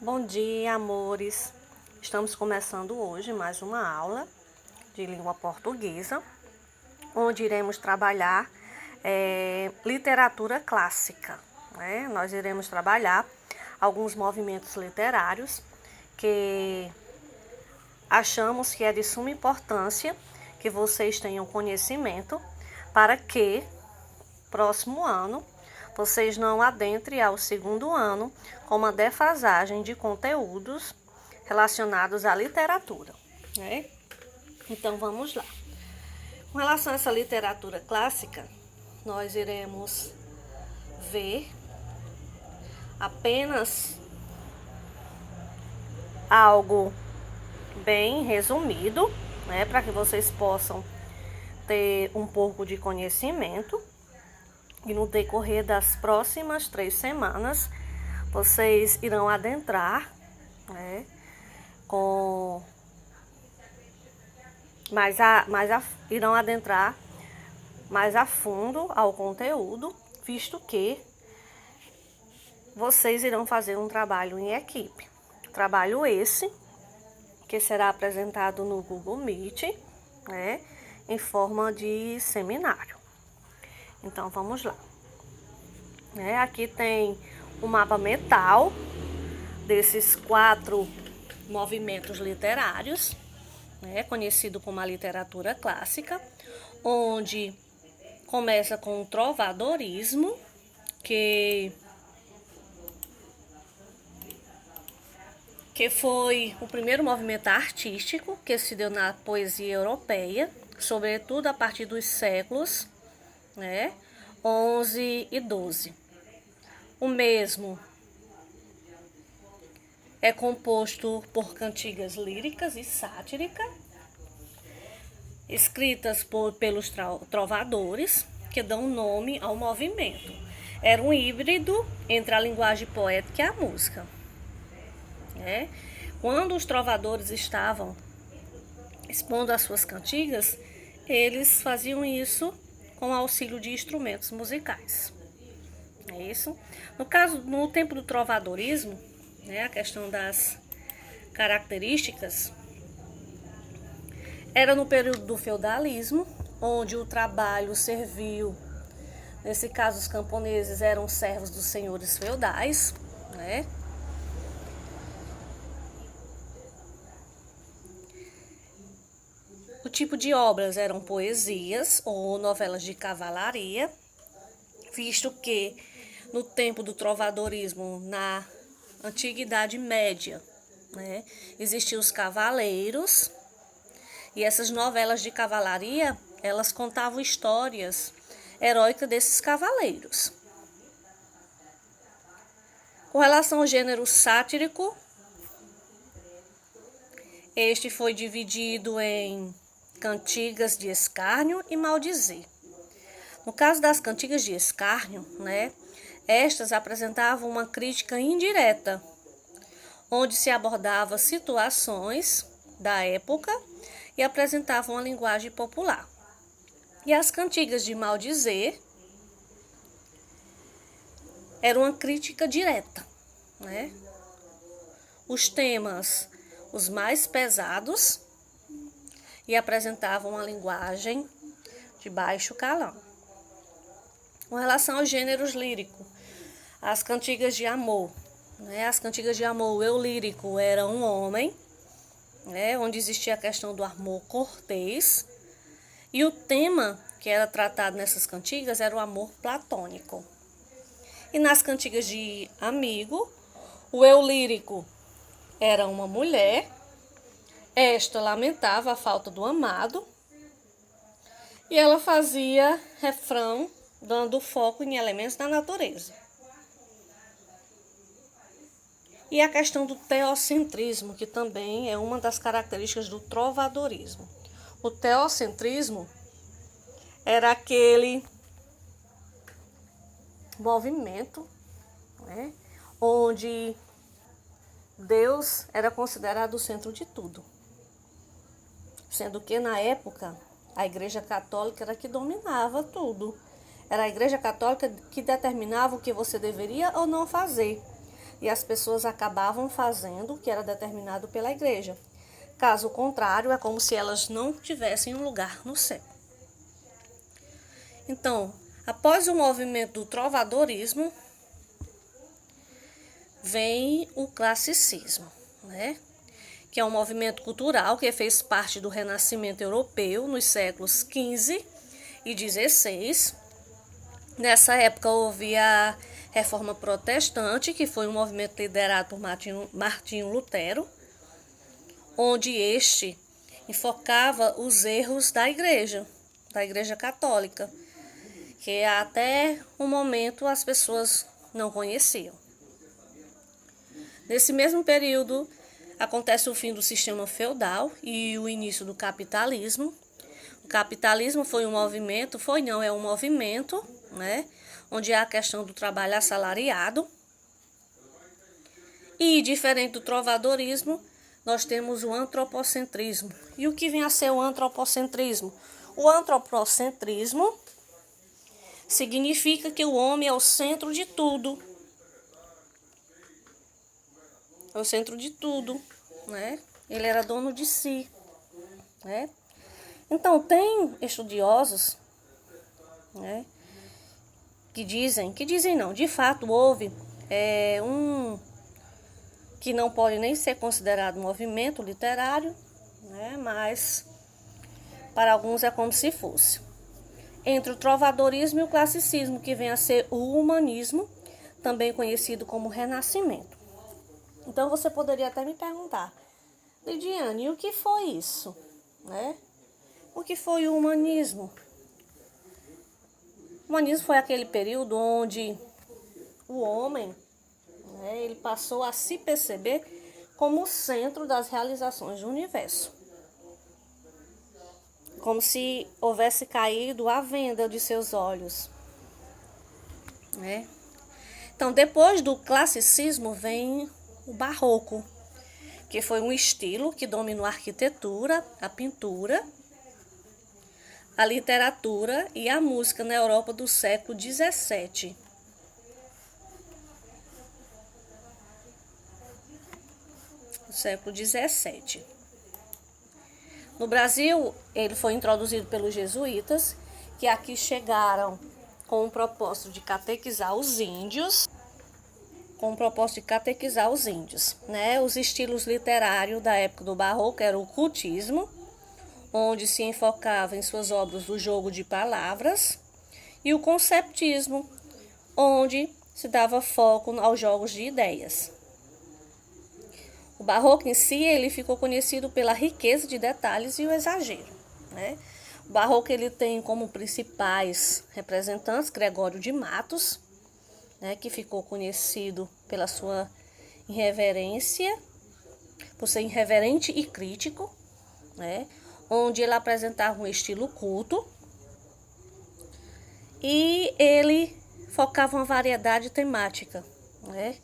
Bom dia, amores! Estamos começando hoje mais uma aula de língua portuguesa, onde iremos trabalhar literatura clássica, né? Nós iremos trabalhar alguns movimentos literários que achamos que é de suma importância que vocês tenham conhecimento para que próximo ano vocês não adentrem ao segundo ano com uma defasagem de conteúdos relacionados à literatura, né? Então vamos lá. Com relação a essa literatura clássica, nós iremos ver apenas algo bem resumido, né, para que vocês possam ter um pouco de conhecimento. E no decorrer das próximas 3 semanas, vocês irão adentrar, né, irão adentrar mais a fundo ao conteúdo, visto que vocês irão fazer um trabalho em equipe. Trabalho esse que será apresentado no Google Meet, né, em forma de seminário. Então, vamos lá. Aqui tem o mapa mental desses 4 movimentos literários, conhecido como a literatura clássica, onde começa com o trovadorismo, que foi o primeiro movimento artístico que se deu na poesia europeia, sobretudo a partir dos séculos 11 e 12. O mesmo é composto por cantigas líricas e sátíricas, escritas pelos trovadores, que dão nome ao movimento. Era um híbrido entre a linguagem poética e a música. Quando os trovadores estavam expondo as suas cantigas, eles faziam isso com auxílio de instrumentos musicais. É isso. No tempo do trovadorismo, a questão das características era no período do feudalismo, onde o trabalho servil, nesse caso os camponeses eram servos dos senhores feudais, O tipo de obras eram poesias ou novelas de cavalaria, visto que no tempo do trovadorismo, na Antiguidade Média, existiam os cavaleiros, e essas novelas de cavalaria, elas contavam histórias heróicas desses cavaleiros. Com relação ao gênero sátiриco, este foi dividido em cantigas de escárnio e maldizer. No caso das cantigas de escárnio, estas apresentavam uma crítica indireta, onde se abordava situações da época e apresentavam uma linguagem popular. E as cantigas de maldizer eram uma crítica direta, Os temas, os mais pesados, e apresentavam uma linguagem de baixo calão. Com relação aos gêneros líricos, as cantigas de amor. As cantigas de amor, o eu lírico era um homem, onde existia a questão do amor cortês, e o tema que era tratado nessas cantigas era o amor platônico. E nas cantigas de amigo, o eu lírico era uma mulher, esta lamentava a falta do amado, e ela fazia refrão, dando foco em elementos da natureza. E a questão do teocentrismo, que também é uma das características do trovadorismo. O teocentrismo era aquele movimento, onde Deus era considerado o centro de tudo. Sendo que, na época, a Igreja Católica era que dominava tudo. Era a Igreja Católica que determinava o que você deveria ou não fazer. e as pessoas acabavam fazendo o que era determinado pela igreja. Caso contrário, é como se elas não tivessem um lugar no céu. Então, após o movimento do trovadorismo, vem o classicismo, né? Que é um movimento cultural que fez parte do Renascimento europeu nos séculos XV e XVI. Nessa época houve a Reforma Protestante, que foi um movimento liderado por Martinho Lutero, onde este enfocava os erros da Igreja Católica, que até o momento as pessoas não conheciam. Nesse mesmo período, acontece o fim do sistema feudal e o início do capitalismo. O capitalismo foi um movimento, é um movimento, né, onde há a questão do trabalho assalariado. E, diferente do trovadorismo, nós temos o antropocentrismo. E o que vem a ser o antropocentrismo? O antropocentrismo significa que o homem é o centro de tudo. É o centro de tudo, né? Ele era dono de si, né? Então, tem estudiosos, né, de fato houve que não pode nem ser considerado movimento literário, né, mas para alguns é como se fosse. Entre o trovadorismo e o classicismo, que vem a ser o humanismo, também conhecido como Renascimento. Então você poderia até me perguntar, Lidiane, o que foi isso, né? O que foi o humanismo? O humanismo foi aquele período onde o homem, né, ele passou a se perceber como o centro das realizações do universo. Como se houvesse caído a venda de seus olhos, né? Então, depois do classicismo vem o barroco, que foi um estilo que dominou a arquitetura, a pintura, a literatura e a música na Europa do século XVII. No Brasil, ele foi introduzido pelos jesuítas, que aqui chegaram com o propósito de catequizar os índios, né? Os estilos literários da época do barroco eram o cultismo, onde se enfocava em suas obras o jogo de palavras, e o conceptismo, onde se dava foco aos jogos de ideias. O barroco em si, ele ficou conhecido pela riqueza de detalhes e o exagero, né? O barroco, ele tem como principais representantes Gregório de Matos, né, que ficou conhecido pela sua irreverência, por ser irreverente e crítico, né, onde ele apresentava um estilo culto e ele focava uma variedade temática, né?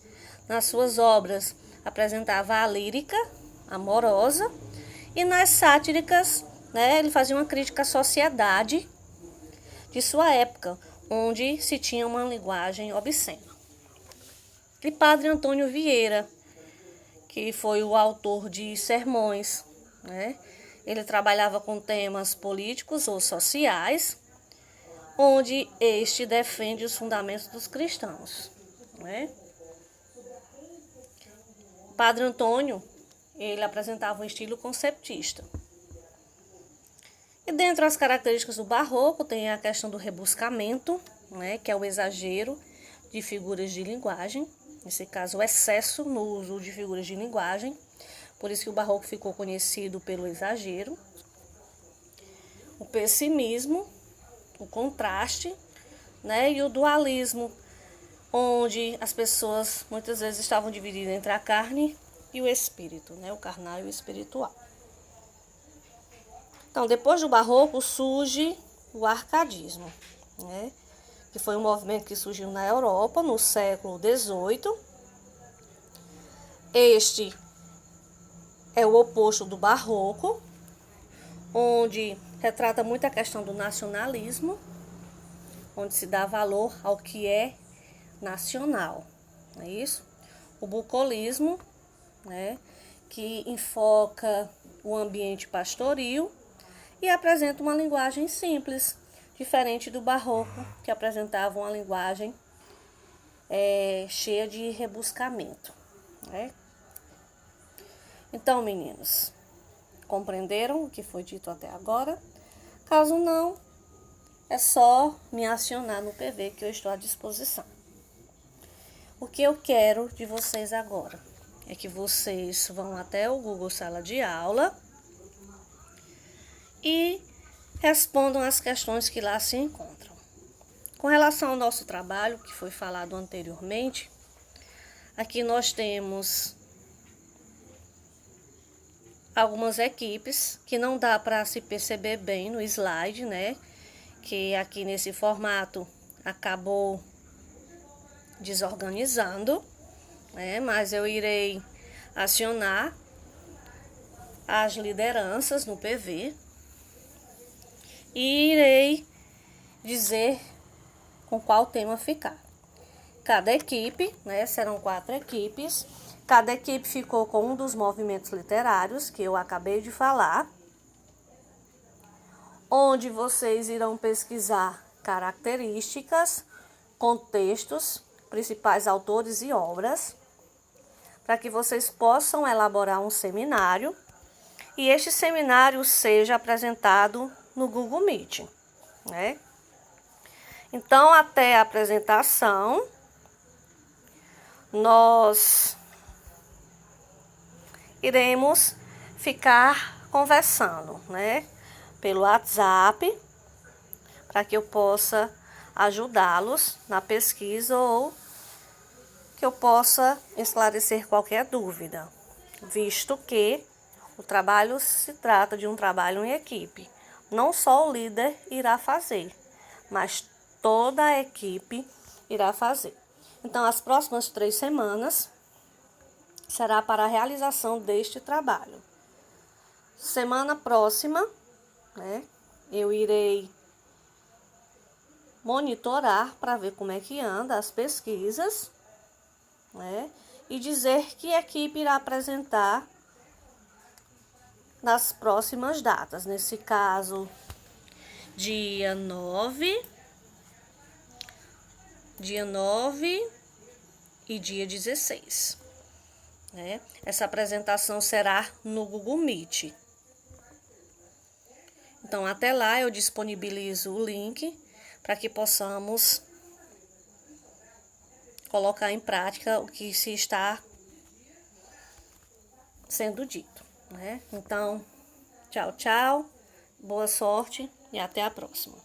Nas suas obras apresentava a lírica amorosa e nas sátíricas, né, ele fazia uma crítica à sociedade de sua época, onde se tinha uma linguagem obscena. E Padre Antônio Vieira, que foi o autor de sermões, né? Ele trabalhava com temas políticos ou sociais, onde este defende os fundamentos dos cristãos, né? Padre Antônio, ele apresentava um estilo conceptista. E dentro das características do barroco tem a questão do rebuscamento, né, que é o exagero de figuras de linguagem, nesse caso o excesso no uso de figuras de linguagem, por isso que o barroco ficou conhecido pelo exagero. O pessimismo, o contraste, né, e o dualismo, onde as pessoas muitas vezes estavam divididas entre a carne e o espírito, né, o carnal e o espiritual. Então, depois do barroco surge o arcadismo, né, que foi um movimento que surgiu na Europa no século XVIII. Este é o oposto do barroco, onde retrata muito a questão do nacionalismo, onde se dá valor ao que é nacional, não é isso? o bucolismo, né, que enfoca o ambiente pastoril e apresenta uma linguagem simples, diferente do barroco, que apresentava uma linguagem cheia de rebuscamento, né? Então, meninos, compreenderam o que foi dito até agora? Caso não, é só me acionar no PV que eu estou à disposição. O que eu quero de vocês agora é que vocês vão até o Google Sala de Aula e respondam as questões que lá se encontram. Com relação ao nosso trabalho, que foi falado anteriormente, aqui nós temos algumas equipes que não dá para se perceber bem no slide, né? Que aqui nesse formato acabou desorganizando, né? Mas eu irei acionar as lideranças no PV e irei dizer com qual tema ficar. Cada equipe, né? Serão 4 equipes. Cada equipe ficou com um dos movimentos literários que eu acabei de falar, onde vocês irão pesquisar características, contextos, principais autores e obras, para que vocês possam elaborar um seminário e este seminário seja apresentado no Google Meet, né? Então, até a apresentação, nós iremos ficar conversando, né, pelo WhatsApp, para que eu possa ajudá-los na pesquisa ou que eu possa esclarecer qualquer dúvida, visto que o trabalho se trata de um trabalho em equipe. Não só o líder irá fazer, mas toda a equipe irá fazer. Então, as próximas 3 semanas será para a realização deste trabalho. Semana próxima, né, eu irei monitorar para ver como é que anda as pesquisas, né, e dizer que equipe irá apresentar nas próximas datas. Nesse caso, dia 9 e dia 16. Né? Essa apresentação será no Google Meet. Então, até lá eu disponibilizo o link para que possamos colocar em prática o que se está sendo dito, né? Então, tchau, tchau, boa sorte e até a próxima.